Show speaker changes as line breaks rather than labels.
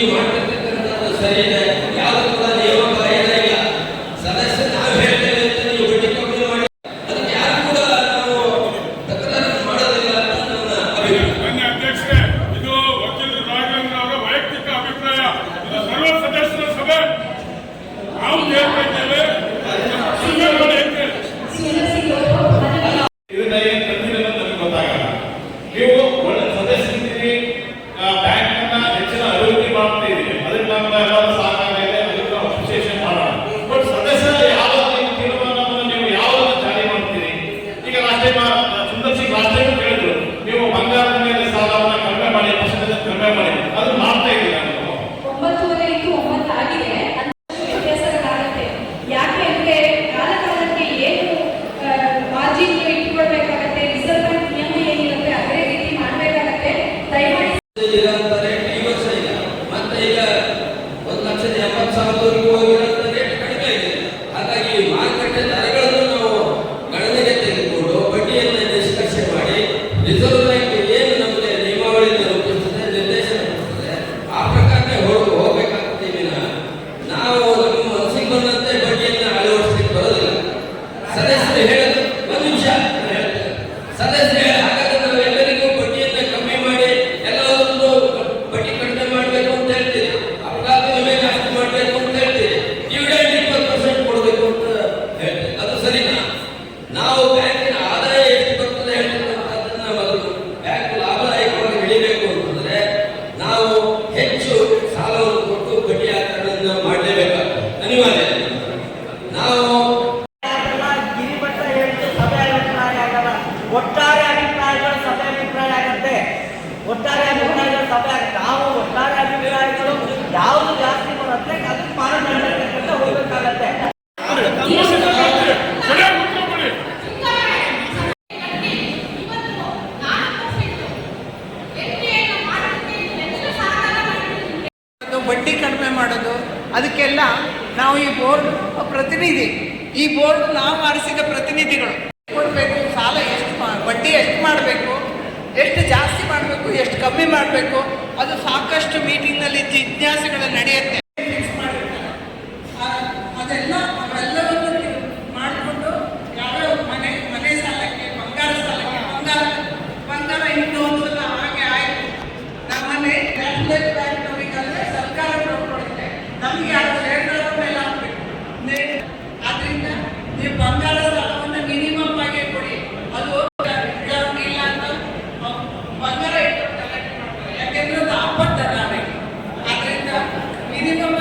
ನೀವು ಮಾಡ್ತಕ್ಕಂಥದ್ದು ಸರಿ ಇದೆ, ಯಾವುದು ಕೂಡ ನಿಯಮ ಕಾಯ್ದೆ ಇಲ್ಲ. ಸದಸ್ಯ ನಾವು ಹೇಳ್ತೇವೆ ಅಂತ ನೀವು ಬಡ್ಡಿ ಕಮ್ಮಿ ಮಾಡಿ ಅದಕ್ಕೆ ಯಾರು ಕೂಡ ನಾವು ತಕರಾರು ಮಾಡೋದಿಲ್ಲ ಅಂತ ನನ್ನ ಅಭಿಪ್ರಾಯ.
ಅಧ್ಯಕ್ಷರೇ, ಇದು ವಕೀಲರು ರಾಘವೇಂದ್ರ ಅವರ ವೈಯಕ್ತಿಕ ಅಭಿಪ್ರಾಯ. ಇದು ಸರ್ವ ಸದಸ್ಯರ ಸಭೆ. ನಾವು ಹೇಳ್ತೇವೆ ನೀವು ಒಳ್ಳೆ ಸದಸ್ಯರಿದ್ದೀರಿ, ಬ್ಯಾಂಕ್ ಅನ್ನ ಹೆಚ್ಚಿನ ಅಭಿವೃದ್ಧಿ ಮಾಡ್ತಾ ಇದ್ದೀರಿ, ಅದಕ್ಕೆ ನಮ್ಮೆಲ್ಲರೂ ಸಾಕಾಗಿದೆ, ಅದಕ್ಕೆ ಅಪ್ರಿಸಿಯೇಷನ್ ಮಾಡೋಣ. ಬಟ್ ಸದಸ್ಯರ ಯಾವ ತೀರ್ಮಾನವನ್ನು ನೀವು ಯಾವಾಗ ಜಾರಿ ಮಾಡ್ತೀರಿ? ಈಗ ಸುಂದರ್ ಸಿಂಗ್ ಲಾಸ್ಟ್ ಟೈಮ್ ಕೇಳಿದ್ರು, ನೀವು ಬಂಗಾರದ ಮೇಲೆ ಸಾಲವನ್ನು ಕಡಿಮೆ ಮಾಡಿ, ಕಡಿಮೆ ಮಾಡಿ, ಅದು ಮಾಡ್ತಾ ಇದ್ದೀರಾ? ನೀವು
9.5 to 9 ಆಗಿದೆ. ವ್ಯತ್ಯಾಸಗಳಾಗುತ್ತೆ. ಯಾಕೆ ಅಂದ್ರೆ ಕಾಲಕಾಲಕ್ಕೆ ಏನು ಮಾರ್ಜಿನ್ ಇಟ್ಕೊಳ್ಬೇಕಾಗತ್ತೆ, ರಿಸರ್ವ್ ಬ್ಯಾಂಕ್ ನಿಯಮ ಏನಿರುತ್ತೆ ಅದೇ ರೀತಿ ಮಾಡಬೇಕಾಗತ್ತೆ. ದಯಮಾಡಿ
ಈ ವರ್ಷ ಇಲ್ಲ, ಮತ್ತೆ ಈಗ 1,70,000 ಹೋಗಿರೋಂಥ ರೇಟ್ ಕಡಿಮೆ ಇದೆ. ಹಾಗಾಗಿ ಮಾರುಕಟ್ಟೆ ದರಗಳನ್ನು ನಾವು ಗಣನೆಗೆ ತೆಗೆದುಕೊಂಡು ಬಡ್ಡಿಯನ್ನು ನಿಷ್ಕರ್ಷೆ ಮಾಡಿ ರಿಸರ್ವ್ ಬ್ಯಾಂಕ್ ಏನು ನಮಗೆ ನಿಯಮಾವಳಿಯನ್ನು ರೂಪಿಸುತ್ತದೆ, ನಿರ್ದೇಶನ ಕೊಡುತ್ತದೆ, ಆ ಪ್ರಕಾರನೇ ಹೋಗಬೇಕಾಗ್ತೀವಿ. ನಾವು ನಮ್ಮ ಮನಸ್ಸಿಗೆ ಬಂದಂತೆ ಬಡ್ಡಿಯನ್ನು ಅಳವಡಿಸಲಿಕ್ಕೆ ಬರೋದಿಲ್ಲ. ಸದಸ್ಯರು ಹೇಳೋದು ಒಂದು ನಿಮಿಷ ಹೇಳ್ತೇವೆ. ಸದಸ್ಯರು ಹಾಗಾದ್ರೆ ನಾವು ಎಲ್ಲರಿಗೂ ಬಡ್ಡಿಯನ್ನು ಕಮ್ಮಿ ಮಾಡಿ ಎಲ್ಲವನ್ನು ಬಡ್ಡಿ ಕಡಿಮೆ ಮಾಡಬೇಕು ಅಂತ ಹೇಳ್ತೀರಿ, ಅಪಘಾತ ವಿಮೆ ಜಾಸ್ತಿ ಮಾಡಬೇಕು ಅಂತ ಹೇಳ್ತೀರಿ, ಡಿವಿಡೆಂಡ್ 20% ಕೊಡಬೇಕು ಅಂತ ಹೇಳ್ತೀರಿ. ಅದು ಸರಿನಾ? ನಾವು ಬ್ಯಾಂಕಿನ ಆದಾಯ ಎಷ್ಟು ಬರ್ತದೆ ಹೇಳ್ತಕ್ಕಂಥದ್ದನ್ನ ಮೊದಲು ಬ್ಯಾಂಕ್ ಲಾಭದಾಯಕವಾಗಿ ಬೆಳಿಬೇಕು ಅಂತಂದ್ರೆ ನಾವು ಹೆಚ್ಚು ಸಾಲವನ್ನು ಕೊಟ್ಟು ಬಡ್ಡಿ ಆಕರಣವನ್ನು ಮಾಡಲೇಬೇಕಾಗ್ತದೆ, ಅನಿವಾರ್ಯ. ನಾವು
ಒಟ್ಟಾರೆ ಅಭಿಪ್ರಾಯಗಳು ಸಭೆ ಅಭಿಪ್ರಾಯ ಆಗುತ್ತೆ. ಒಟ್ಟಾರೆ ಅಭಿಪ್ರಾಯಗಳು ಸಭೆ ಆಗುತ್ತೆ. ನಾವು ಒಟ್ಟಾರೆ ಅಭಿಪ್ರಾಯಗಳು ಯಾವುದು ಜಾಸ್ತಿ ಬರುತ್ತೆ ಅದಕ್ಕೆ ಮಾನದಂಡ ಹೋಗಬೇಕಾಗತ್ತೆ.
ಬಡ್ಡಿ ಕಡಿಮೆ ಮಾಡೋದು, ಅದಕ್ಕೆಲ್ಲ ನಾವು ಈ ಬೋರ್ಡ್ ಪ್ರತಿನಿಧಿ, ಈ ಬೋರ್ಡ್ ನಾವು ಆರಿಸಿದ ಪ್ರತಿನಿಧಿಗಳು ಕೊಡಬೇಕು. ಸಾಲ ಎಷ್ಟು ಬಡ್ಡಿ ಎಷ್ಟು ಮಾಡಬೇಕು, ಎಷ್ಟು ಜಾಸ್ತಿ ಮಾಡಬೇಕು, ಎಷ್ಟು ಕಮ್ಮಿ ಮಾಡಬೇಕು, ಅದು ಸಾಕಷ್ಟು ಮೀಟಿಂಗ್ನಲ್ಲಿ ಜಿಜ್ಞಾಸೆಗಳು ನಡೆಯುತ್ತೆ. ಫಿಕ್ಸ್ ಮಾಡಿರ್ತಾರೆ. ಅದೆಲ್ಲ ಅವೆಲ್ಲವನ್ನು ಮಾಡಿಕೊಂಡು ಯಾವ್ಯಾವ ಮನೆ ಸಾಲಕ್ಕೆ, ಬಂಗಾರ ಸಾಲಕ್ಕೆ, ಬಂಗಾರ ಇನ್ನೂ ಒಂದ್ಸಲ ಹಾಗೆ ಆಯಿತು. ನಮ್ಮನೆ ನ್ಯಾಷನಲ್ ಬ್ಯಾಂಕ್ನವರಿಗಾದ್ರೆ ಸರ್ಕಾರ ಕೊಡುತ್ತೆ, ನಮಗೆ ಆ ಶೇರ್ಗಳ ಮೇಲೆ ಹಾಕಬೇಕು. ಆದ್ರಿಂದ ನೀವು ಬಂಗಾರ ಸಾಲವನ್ನು ಮಿನಿಮಮ್ ಆಗಿ ಕೊಡಿ. ಅದು ಇಲ್ಲ ಅಂತ ಬಂಗಾರ ಇಟ್ಟು ಕಲೆಕ್ಟ್ ಮಾಡ್ತಾರೆ, ಯಾಕೆಂದ್ರೆ ಅದು ಆಪತ್ತಲ್ಲ. ಆದ್ರಿಂದ ಮಿನಿಮಮ್